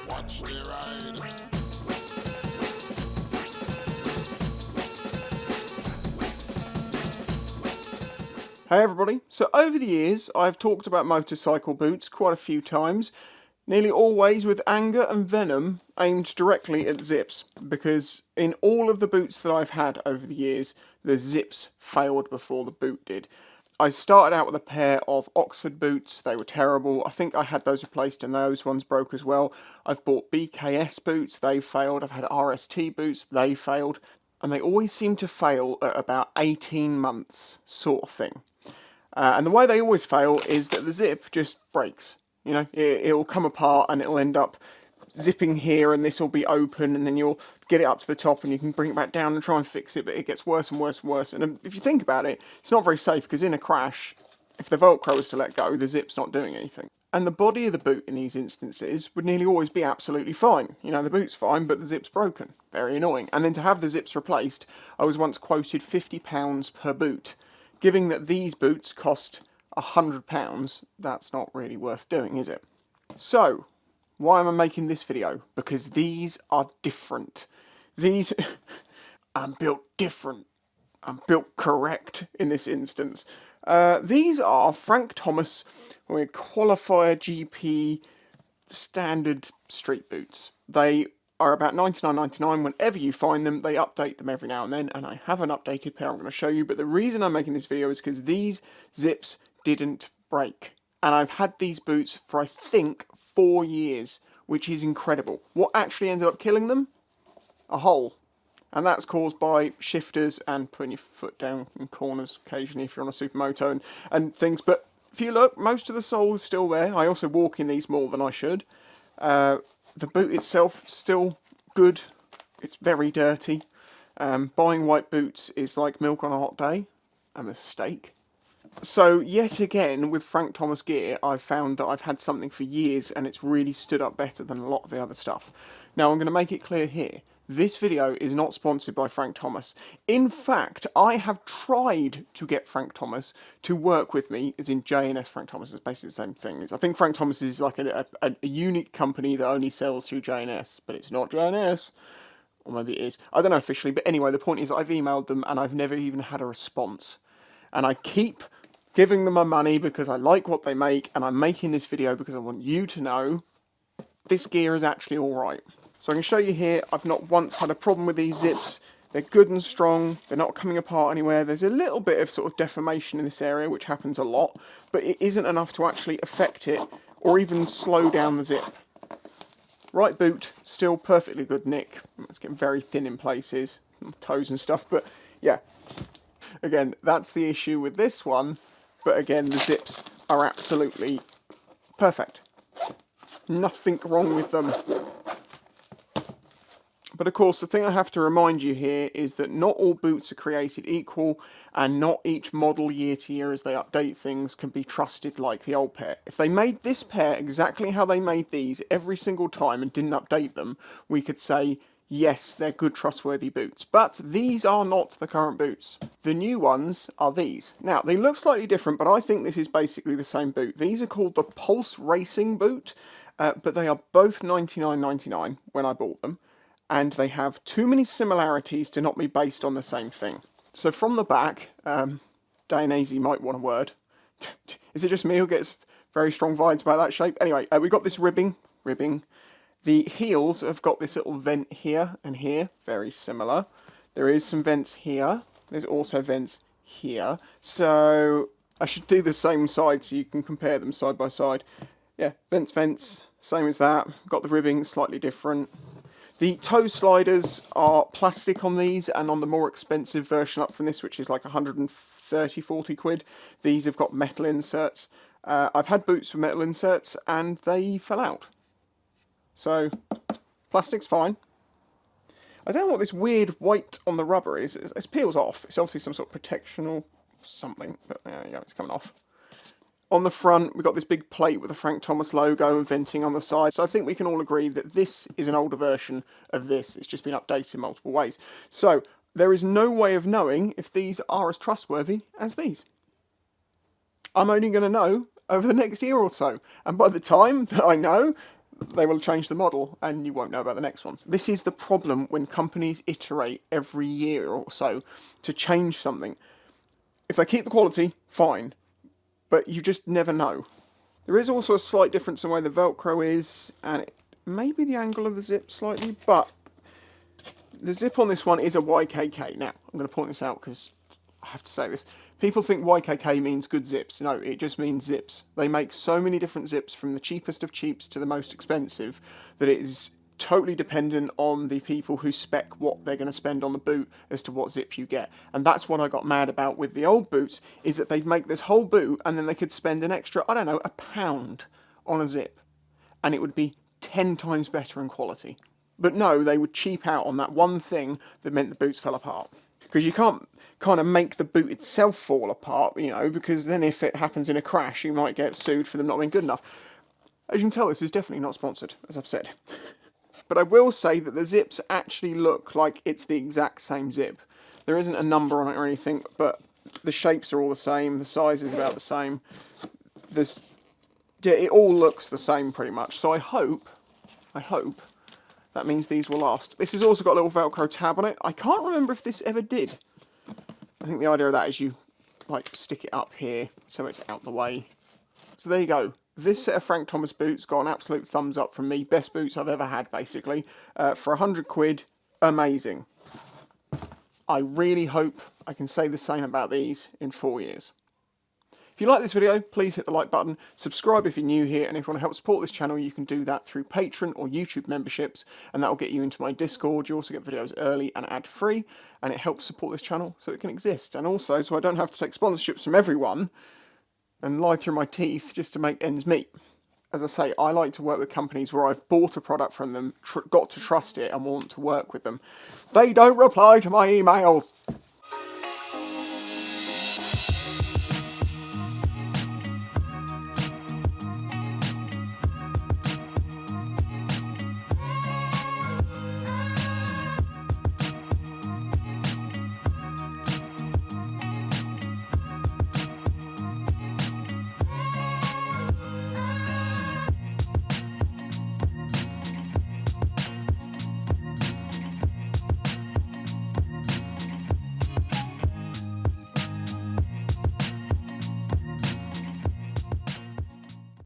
Watch the ride. Hey everybody, so over the years I've talked about motorcycle boots quite a few times, nearly always with anger and venom aimed directly at zips, because in all of the boots that I've had over the years, the zips failed before the boot did. I started out with a pair of Oxford boots, they were terrible. I think I had those replaced and those ones broke as well. I've bought BKS boots, they failed. I've had RST boots, they failed. And they always seem to fail at about 18 months sort of thing. And the way they always fail is that the zip just breaks. You know, it'll come apart and it'll end up zipping here and this will be open and then you'll get it up to the top and you can bring it back down and try and fix it, but it gets worse and worse and worse. And if you think about it, it's not very safe because in a crash, if the Velcro is to let go, the zip's not doing anything. And the body of the boot in these instances would nearly always be absolutely fine. You know, the boot's fine, but the zip's broken. Very annoying. And then to have the zips replaced, I was once quoted £50 per boot. Given that these boots cost £100, that's not really worth doing, is it? So, why am I making this video? Because these are different. These... I'm built different. I'm built correct in this instance. These are Frank Thomas Qualifier GP standard street boots. They are about $99.99 whenever you find them. They update them every now and then, and I have an updated pair I'm going to show you, but the reason I'm making this video is because these zips didn't break. And I've had these boots for, I think, 4 years, which is incredible. What actually ended up killing them? A hole. And that's caused by shifters and putting your foot down in corners occasionally if you're on a supermoto and things. But if you look, most of the sole is still there. I also walk in these more than I should. The boot itself, still good. It's very dirty. Buying white boots is like milk on a hot day. A mistake. So, yet again, with Frank Thomas gear, I've found that I've had something for years and it's really stood up better than a lot of the other stuff. Now, I'm going to make it clear here. This video is not sponsored by Frank Thomas. In fact, I have tried to get Frank Thomas to work with me, as in J&S Frank Thomas is basically the same thing. I think Frank Thomas is like a unique company that only sells through J&S, but it's not J&S. Or maybe it is. I don't know officially, but anyway, the point is I've emailed them and I've never even had a response. And I keep giving them my money because I like what they make, and I'm making this video because I want you to know this gear is actually alright. So I can show you here, I've not once had a problem with these zips. They're good and strong, they're not coming apart anywhere. There's a little bit of sort of deformation in this area, which happens a lot, but it isn't enough to actually affect it or even slow down the zip. Right boot, still perfectly good nick. It's getting very thin in places, toes and stuff, but yeah. Again, that's the issue with this one, but again, the zips are absolutely perfect. Nothing wrong with them. But of course, the thing I have to remind you here is that not all boots are created equal, and not each model year to year as they update things can be trusted like the old pair. If they made this pair exactly how they made these every single time and didn't update them, we could say, yes, they're good, trustworthy boots. But these are not the current boots. The new ones are these. Now, they look slightly different, but I think this is basically the same boot. These are called the Pulse Racing boot, but they are both $99.99 when I bought them. And they have too many similarities to not be based on the same thing. So from the back, Dainese might want a word. Is it just me who gets very strong vibes about that shape? Anyway, we've got this ribbing. The heels have got this little vent here and here, very similar. There is some vents here. There's also vents here. So I should do the same side so you can compare them side by side. Yeah, vents, same as that. Got the ribbing, slightly different. The toe sliders are plastic on these, and on the more expensive version up from this, which is like 130-40 quid, these have got metal inserts. I've had boots with metal inserts, and they fell out. So, plastic's fine. I don't know what this weird white on the rubber is. It peels off. It's obviously some sort of protection or something, but there you go, it's coming off. On the front, we've got this big plate with the Frank Thomas logo and venting on the side. So I think we can all agree that this is an older version of this. It's just been updated in multiple ways. So there is no way of knowing if these are as trustworthy as these. I'm only going to know over the next year or so. And by the time that I know, they will change the model and you won't know about the next ones. This is the problem when companies iterate every year or so to change something. If they keep the quality, fine, but you just never know. There is also a slight difference in where the Velcro is, and maybe the angle of the zip slightly, but the zip on this one is a YKK. Now, I'm going to point this out because I have to say this. People think YKK means good zips. No, it just means zips. They make so many different zips from the cheapest of cheaps to the most expensive that it is totally dependent on the people who spec what they're going to spend on the boot as to what zip you get. And that's what I got mad about with the old boots, is that they'd make this whole boot and then they could spend an extra, I don't know, £1 on a zip. And it would be 10 times better in quality. But no, they would cheap out on that one thing that meant the boots fell apart. Because you can't kind of make the boot itself fall apart, you know, because then if it happens in a crash, you might get sued for them not being good enough. As you can tell, this is definitely not sponsored, as I've said. But I will say that the zips actually look like it's the exact same zip. There isn't a number on it or anything, but the shapes are all the same, the size is about the same. It all looks the same pretty much. So I hope that means these will last. This has also got a little Velcro tab on it. I can't remember if this ever did. I think the idea of that is you like stick it up here so it's out the way. So there you go. This set of Frank Thomas boots got an absolute thumbs up from me. Best boots I've ever had, basically. For £100, amazing. I really hope I can say the same about these in 4 years. If you like this video, please hit the like button, subscribe if you're new here, and if you want to help support this channel, you can do that through Patreon or YouTube memberships, and that will get you into my Discord. You also get videos early and ad-free, and it helps support this channel so it can exist. And also, so I don't have to take sponsorships from everyone and lie through my teeth just to make ends meet. As I say, I like to work with companies where I've bought a product from them, got to trust it, and want to work with them. They don't reply to my emails.